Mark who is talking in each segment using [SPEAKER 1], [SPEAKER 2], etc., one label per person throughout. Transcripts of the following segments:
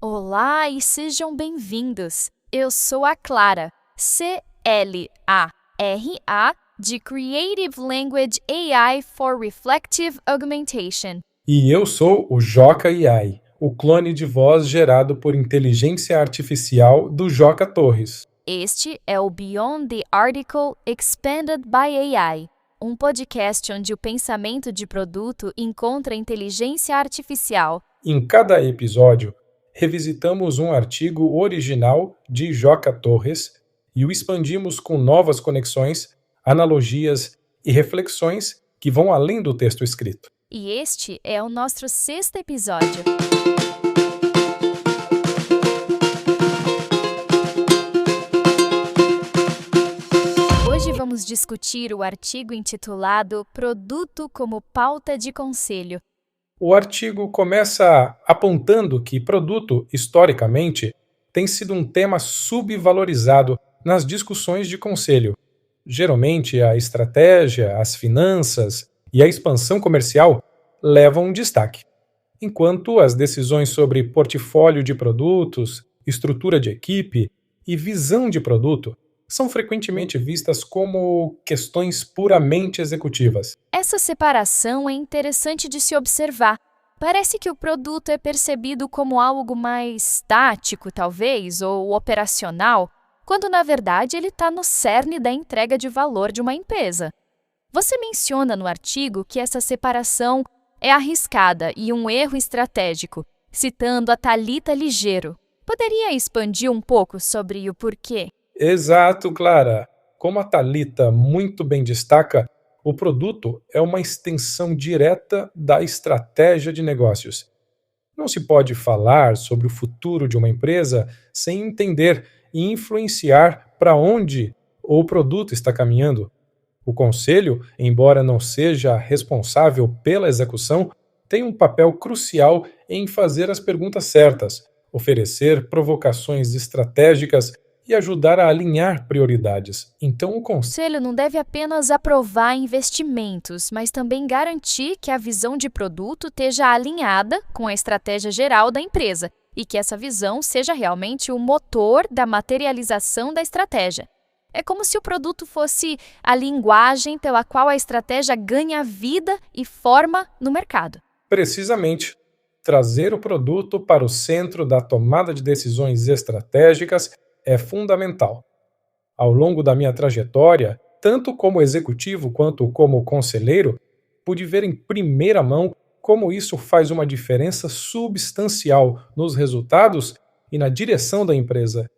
[SPEAKER 1] Olá e sejam bem-vindos! Eu sou a Clara, C-L-A-R-A, de Creative Language AI for Reflective Augmentation.
[SPEAKER 2] E eu sou o Joca AI, o clone de voz gerado por inteligência artificial do Joca Torres.
[SPEAKER 1] Este é o Beyond the Article Expanded by AI, um podcast onde o pensamento de produto encontra inteligência artificial.
[SPEAKER 2] Em cada episódio, revisitamos um artigo original de Joca Torres e o expandimos com novas conexões, analogias e reflexões que vão além do texto escrito.
[SPEAKER 1] E este é o nosso 6º episódio. Hoje vamos discutir o artigo intitulado Produto como pauta de conselho.
[SPEAKER 2] O artigo começa apontando que produto, historicamente, tem sido um tema subvalorizado nas discussões de conselho. Geralmente, a estratégia, as finanças e a expansão comercial levam um destaque, enquanto as decisões sobre portfólio de produtos, estrutura de equipe e visão de produto são frequentemente vistas como questões puramente executivas.
[SPEAKER 1] Essa separação é interessante de se observar. Parece que o produto é percebido como algo mais tático, talvez, ou operacional, quando na verdade ele está no cerne da entrega de valor de uma empresa. Você menciona no artigo que essa separação é arriscada e um erro estratégico, citando a Thalita Ligeiro. Poderia expandir um pouco sobre o porquê?
[SPEAKER 2] Exato, Clara. Como a Thalita muito bem destaca, o produto é uma extensão direta da estratégia de negócios. Não se pode falar sobre o futuro de uma empresa sem entender e influenciar para onde o produto está caminhando. O conselho, embora não seja responsável pela execução, tem um papel crucial em fazer as perguntas certas, oferecer provocações estratégicas e ajudar a alinhar prioridades. Então, o
[SPEAKER 1] O
[SPEAKER 2] conselho
[SPEAKER 1] conselho não deve apenas aprovar investimentos, mas também garantir que a visão de produto esteja alinhada com a estratégia geral da empresa e que essa visão seja realmente o motor da materialização da estratégia. É como se o produto fosse a linguagem pela qual a estratégia ganha vida e forma no mercado.
[SPEAKER 2] precisamente trazer o produto para o centro da tomada de decisões estratégicas é fundamental. Ao longo da minha trajetória, tanto como executivo quanto como conselheiro, pude ver em primeira mão como isso faz uma diferença substancial nos resultados e na direção da empresa.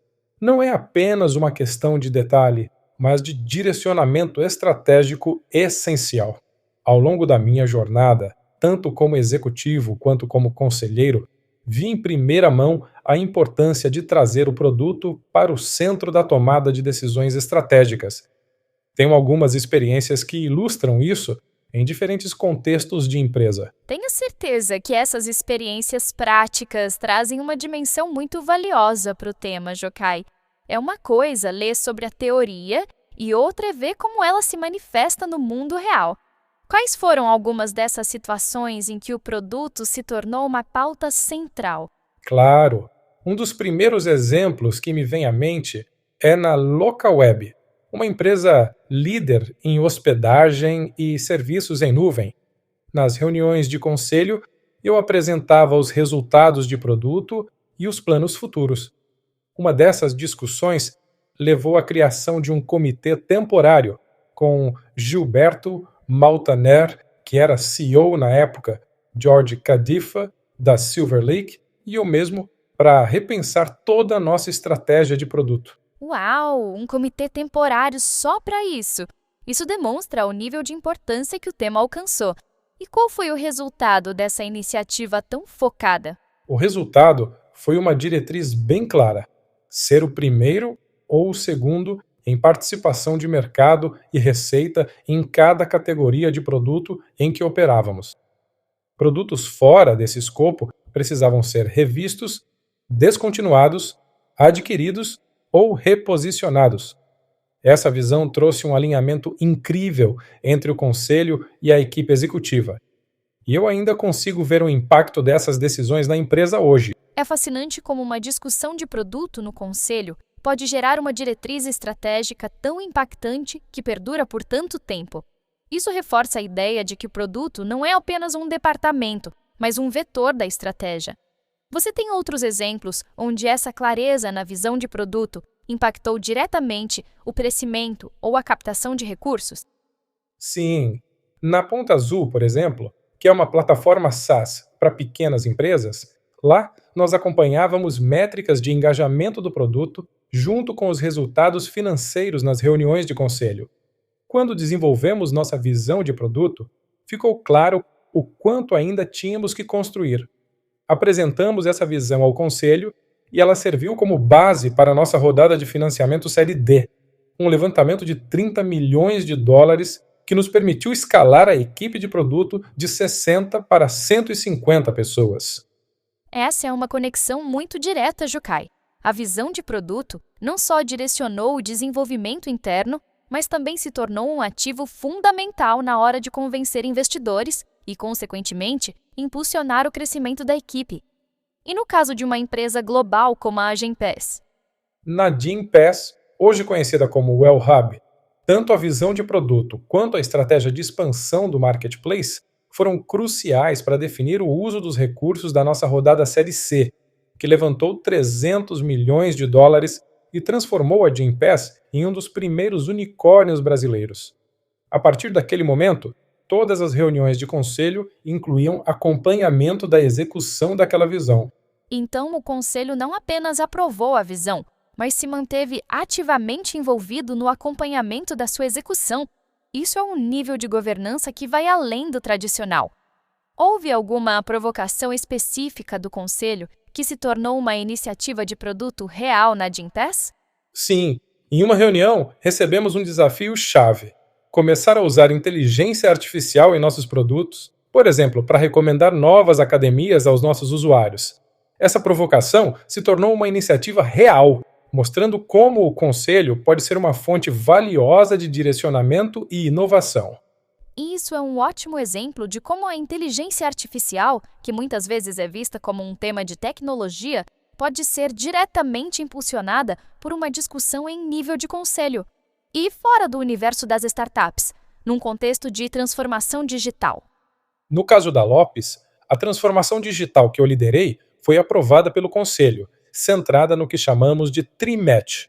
[SPEAKER 2] Não é apenas uma questão de detalhe, mas de direcionamento estratégico essencial. Ao longo da minha jornada, tanto como executivo quanto como conselheiro, vi em primeira mão a importância de trazer o produto para o centro da tomada de decisões estratégicas. Tenho algumas experiências que ilustram isso em diferentes contextos de empresa.
[SPEAKER 1] Tenha certeza que essas experiências práticas trazem uma dimensão muito valiosa para o tema, Jokai. É uma coisa ler sobre a teoria e outra é ver como ela se manifesta no mundo real. Quais foram algumas dessas situações em que o produto se tornou uma pauta central?
[SPEAKER 2] Claro, um dos primeiros exemplos que me vem à mente é na Localweb, uma empresa líder em hospedagem e serviços em nuvem. Nas reuniões de conselho, eu apresentava os resultados de produto e os planos futuros. Uma dessas discussões levou à criação de um comitê temporário com Gilberto Maltaner, que era CEO na época, George Cadifa, da Silver Lake, e eu mesmo, para repensar toda a nossa estratégia de produto.
[SPEAKER 1] Uau! Um comitê temporário só para isso! Isso demonstra o nível de importância que o tema alcançou. E qual foi o resultado dessa iniciativa tão focada?
[SPEAKER 2] O resultado foi uma diretriz bem clara: ser o primeiro ou o segundo em participação de mercado e receita em cada categoria de produto em que operávamos. Produtos fora desse escopo precisavam ser revistos, descontinuados, adquiridos ou reposicionados. Essa visão trouxe um alinhamento incrível entre o conselho e a equipe executiva. e eu ainda consigo ver o impacto dessas decisões na empresa hoje.
[SPEAKER 1] É fascinante como uma discussão de produto no conselho pode gerar uma diretriz estratégica tão impactante que perdura por tanto tempo. Isso reforça a ideia de que o produto não é apenas um departamento, mas um vetor da estratégia. Você tem outros exemplos onde essa clareza na visão de produto impactou diretamente o crescimento ou a captação de recursos?
[SPEAKER 2] Sim, na Ponta Azul, por exemplo, que é uma plataforma SaaS para pequenas empresas, lá nós acompanhávamos métricas de engajamento do produto junto com os resultados financeiros nas reuniões de conselho. Quando desenvolvemos nossa visão de produto, ficou claro o quanto ainda tínhamos que construir. Apresentamos essa visão ao conselho e ela serviu como base para a nossa rodada de financiamento Série D, um levantamento de 30 milhões de dólares que nos permitiu escalar a equipe de produto de 60 para 150 pessoas.
[SPEAKER 1] Essa é uma conexão muito direta, Jucai. A visão de produto não só direcionou o desenvolvimento interno, mas também se tornou um ativo fundamental na hora de convencer investidores e, consequentemente, impulsionar o crescimento da equipe. E no caso de uma empresa global como a Gympass?
[SPEAKER 2] Na Gympass, hoje conhecida como WellHub, tanto a visão de produto quanto a estratégia de expansão do marketplace foram cruciais para definir o uso dos recursos da nossa rodada Série C, que levantou 300 milhões de dólares e transformou a Gympass em um dos primeiros unicórnios brasileiros. A partir daquele momento, todas as reuniões de conselho incluíam acompanhamento da execução daquela visão.
[SPEAKER 1] Então, o conselho não apenas aprovou a visão, mas se manteve ativamente envolvido no acompanhamento da sua execução. Isso é um nível de governança que vai além do tradicional. Houve alguma provocação específica do conselho que se tornou uma iniciativa de produto real na Gympass?
[SPEAKER 2] Sim, em uma reunião recebemos um desafio-chave: começar a usar inteligência artificial em nossos produtos, por exemplo, para recomendar novas academias aos nossos usuários. Essa provocação se tornou uma iniciativa real, mostrando como o conselho pode ser uma fonte valiosa de direcionamento e inovação.
[SPEAKER 1] Isso é um ótimo exemplo de como a inteligência artificial, que muitas vezes é vista como um tema de tecnologia, pode ser diretamente impulsionada por uma discussão em nível de conselho. E fora do universo das startups, num contexto de transformação digital.
[SPEAKER 2] No caso da Lopes, a transformação digital que eu liderei foi aprovada pelo conselho, centrada no que chamamos de Trimatch,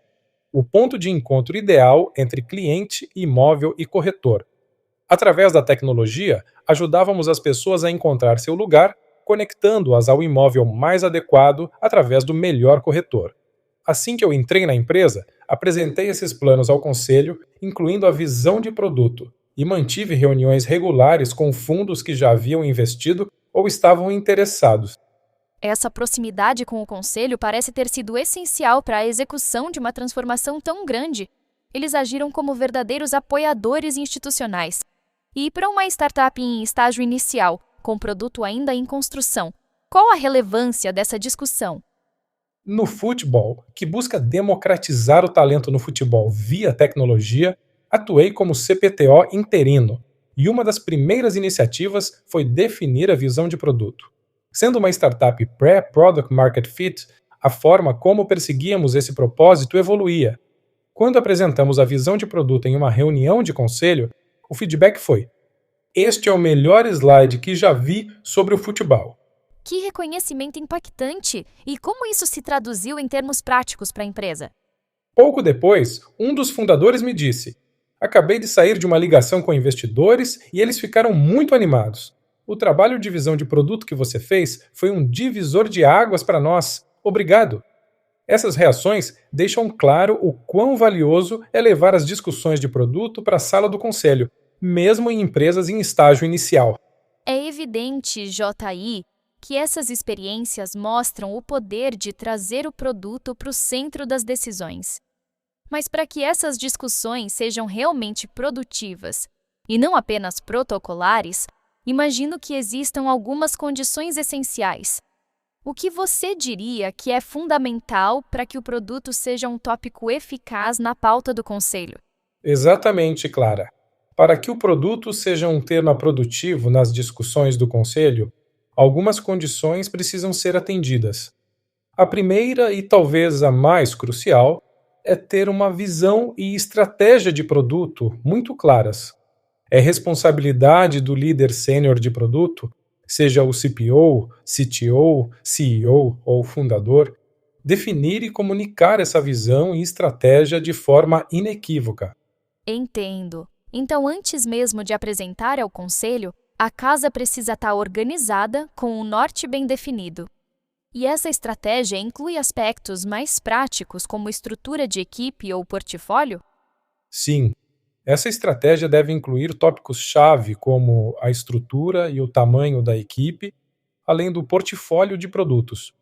[SPEAKER 2] o ponto de encontro ideal entre cliente, imóvel e corretor. Através da tecnologia, ajudávamos as pessoas a encontrar seu lugar, conectando-as ao imóvel mais adequado através do melhor corretor. Assim que eu entrei na empresa, apresentei esses planos ao conselho, incluindo a visão de produto, e mantive reuniões regulares com fundos que já haviam investido ou estavam interessados.
[SPEAKER 1] Essa proximidade com o conselho parece ter sido essencial para a execução de uma transformação tão grande. Eles agiram como verdadeiros apoiadores institucionais. E para uma startup em estágio inicial, com produto ainda em construção, qual a relevância dessa discussão?
[SPEAKER 2] No futebol, que busca democratizar o talento no futebol via tecnologia, atuei como CPTO interino, e uma das primeiras iniciativas foi definir a visão de produto. Sendo uma startup pré-product market fit, a forma como perseguíamos esse propósito evoluía. Quando apresentamos a visão de produto em uma reunião de conselho, o feedback foi: "Este é o melhor slide que já vi sobre o futebol."
[SPEAKER 1] Que reconhecimento impactante! E como isso se traduziu em termos práticos para a empresa?
[SPEAKER 2] Pouco depois, um dos fundadores me disse: "Acabei de sair de uma ligação com investidores e eles ficaram muito animados. O trabalho de visão de produto que você fez foi um divisor de águas para nós. Obrigado." Essas reações deixam claro o quão valioso é levar as discussões de produto para a sala do conselho, mesmo em empresas em estágio inicial.
[SPEAKER 1] É evidente, JI, que essas experiências mostram o poder de trazer o produto para o centro das decisões. Mas para que essas discussões sejam realmente produtivas e não apenas protocolares, imagino que existam algumas condições essenciais. O que você diria que é fundamental para que o produto seja um tópico eficaz na pauta do conselho?
[SPEAKER 2] Exatamente, Clara. Para que o produto seja um tema produtivo nas discussões do Conselho, algumas condições precisam ser atendidas. A primeira e talvez a mais crucial é ter uma visão e estratégia de produto muito claras. É responsabilidade do líder sênior de produto, seja o CPO, CTO, CEO ou fundador, definir e comunicar essa visão e estratégia de forma inequívoca.
[SPEAKER 1] Entendo. Então, antes mesmo de apresentar ao conselho, a casa precisa estar organizada com um norte bem definido. E essa estratégia inclui aspectos mais práticos, como estrutura de equipe ou portfólio?
[SPEAKER 2] Sim, essa estratégia deve incluir tópicos-chave como a estrutura e o tamanho da equipe, além do portfólio de produtos.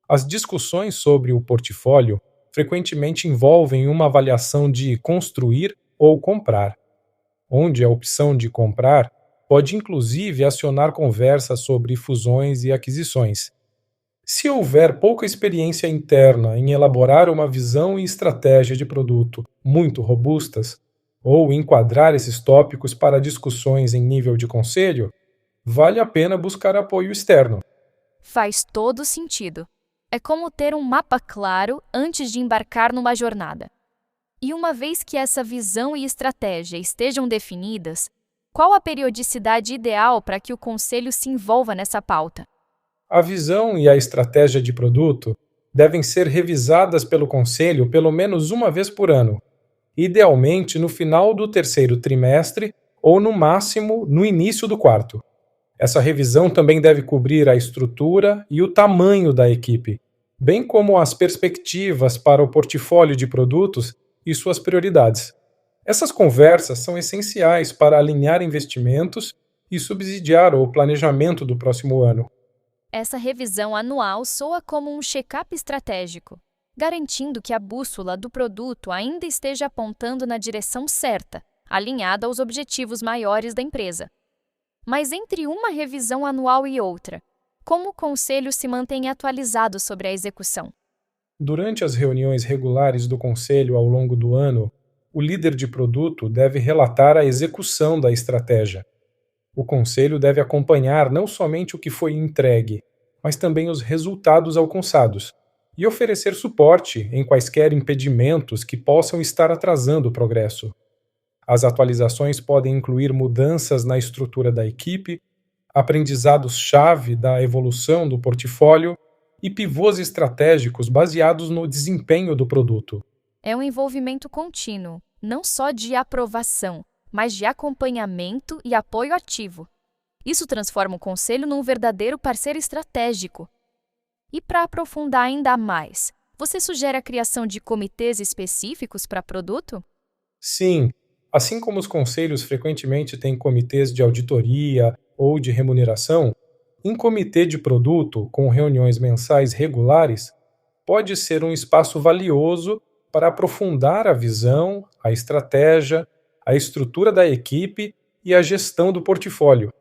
[SPEAKER 2] As discussões sobre o portfólio frequentemente envolvem uma avaliação de construir ou comprar, onde a opção de comprar pode inclusive acionar conversas sobre fusões e aquisições. Se houver pouca experiência interna em elaborar uma visão e estratégia de produto muito robustas, ou enquadrar esses tópicos para discussões em nível de conselho, vale a pena buscar apoio externo.
[SPEAKER 1] Faz todo sentido. É como ter um mapa claro antes de embarcar numa jornada. E uma vez que essa visão e estratégia estejam definidas, qual a periodicidade ideal para que o conselho se envolva nessa pauta?
[SPEAKER 2] A visão e a estratégia de produto devem ser revisadas pelo conselho pelo menos uma vez por ano, idealmente no final do terceiro trimestre ou, no máximo, no início do quarto. Essa revisão também deve cobrir a estrutura e o tamanho da equipe, bem como as perspectivas para o portfólio de produtos e suas prioridades. Essas conversas são essenciais para alinhar investimentos e subsidiar o planejamento do próximo ano.
[SPEAKER 1] Essa revisão anual soa como um check-up estratégico, garantindo que a bússola do produto ainda esteja apontando na direção certa, alinhada aos objetivos maiores da empresa. Mas entre uma revisão anual e outra, como o conselho se mantém atualizado sobre a execução?
[SPEAKER 2] Durante as reuniões regulares do conselho ao longo do ano, o líder de produto deve relatar a execução da estratégia. O conselho deve acompanhar não somente o que foi entregue, mas também os resultados alcançados, e oferecer suporte em quaisquer impedimentos que possam estar atrasando o progresso. As atualizações podem incluir mudanças na estrutura da equipe, aprendizados-chave da evolução do portfólio e pivôs estratégicos baseados no desempenho do produto.
[SPEAKER 1] É um envolvimento contínuo, não só de aprovação, mas de acompanhamento e apoio ativo. Isso transforma o conselho num verdadeiro parceiro estratégico. E para aprofundar ainda mais, você sugere a criação de comitês específicos para produto?
[SPEAKER 2] Sim, assim como os conselhos frequentemente têm comitês de auditoria ou de remuneração, um comitê de produto com reuniões mensais regulares pode ser um espaço valioso para aprofundar a visão, a estratégia, a estrutura da equipe e a gestão do portfólio.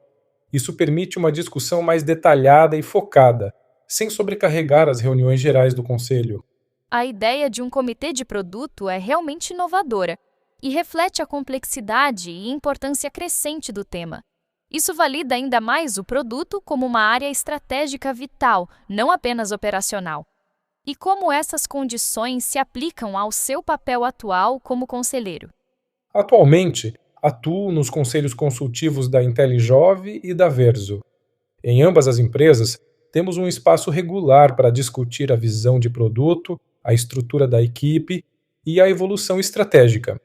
[SPEAKER 2] Isso permite uma discussão mais detalhada e focada, sem sobrecarregar as reuniões gerais do conselho.
[SPEAKER 1] A ideia de um comitê de produto é realmente inovadora e reflete a complexidade e importância crescente do tema. Isso valida ainda mais o produto como uma área estratégica vital, não apenas operacional. E como essas condições se aplicam ao seu papel atual como conselheiro?
[SPEAKER 2] Atualmente, atuo nos conselhos consultivos da IntelliJove e da Verso. Em ambas as empresas, temos um espaço regular para discutir a visão de produto, a estrutura da equipe e a evolução estratégica.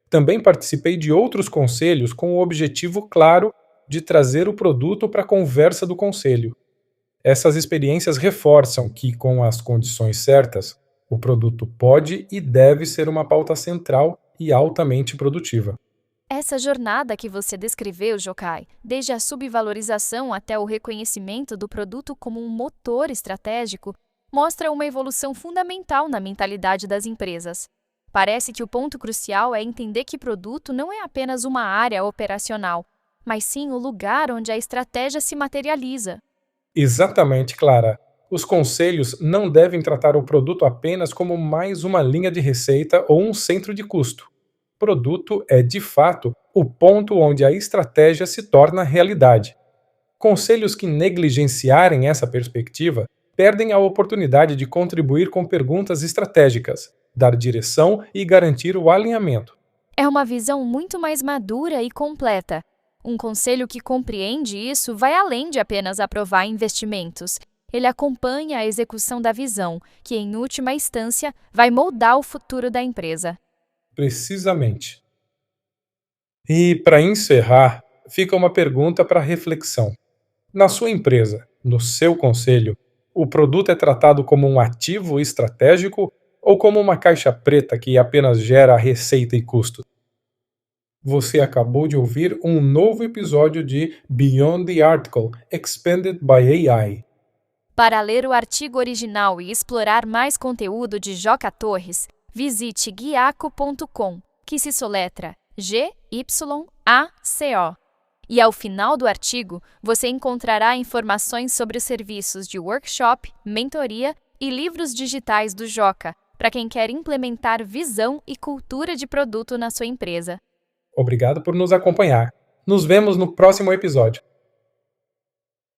[SPEAKER 2] Também participei de outros conselhos com o objetivo claro de trazer o produto para a conversa do conselho. Essas experiências reforçam que, com as condições certas, o produto pode e deve ser uma pauta central e altamente produtiva.
[SPEAKER 1] Essa jornada que você descreveu, Jocai, desde a subvalorização até o reconhecimento do produto como um motor estratégico, mostra uma evolução fundamental na mentalidade das empresas. Parece que o ponto crucial é entender que produto não é apenas uma área operacional, mas sim o lugar onde a estratégia se materializa.
[SPEAKER 2] Exatamente, Clara. Os conselhos não devem tratar o produto apenas como mais uma linha de receita ou um centro de custo. Produto é, de fato, o ponto onde a estratégia se torna realidade. Conselhos que negligenciarem essa perspectiva perdem a oportunidade de contribuir com perguntas estratégicas, dar direção e garantir o alinhamento.
[SPEAKER 1] É uma visão muito mais madura e completa. Um conselho que compreende isso vai além de apenas aprovar investimentos. Ele acompanha a execução da visão, que, em última instância, vai moldar o futuro da empresa.
[SPEAKER 2] Precisamente. E, para encerrar, fica uma pergunta para reflexão. Na sua empresa, no seu conselho, o produto é tratado como um ativo estratégico ou como uma caixa preta que apenas gera receita e custo? Você acabou de ouvir um novo episódio de Beyond the Article, Expanded by AI.
[SPEAKER 1] Para ler o artigo original e explorar mais conteúdo de Joca Torres, visite guiaco.com, que se soletra Gyaco. E ao final do artigo, você encontrará informações sobre os serviços de workshop, mentoria e livros digitais do Joca, para quem quer implementar visão e cultura de produto na sua empresa.
[SPEAKER 2] Obrigado por nos acompanhar. Nos vemos no próximo episódio.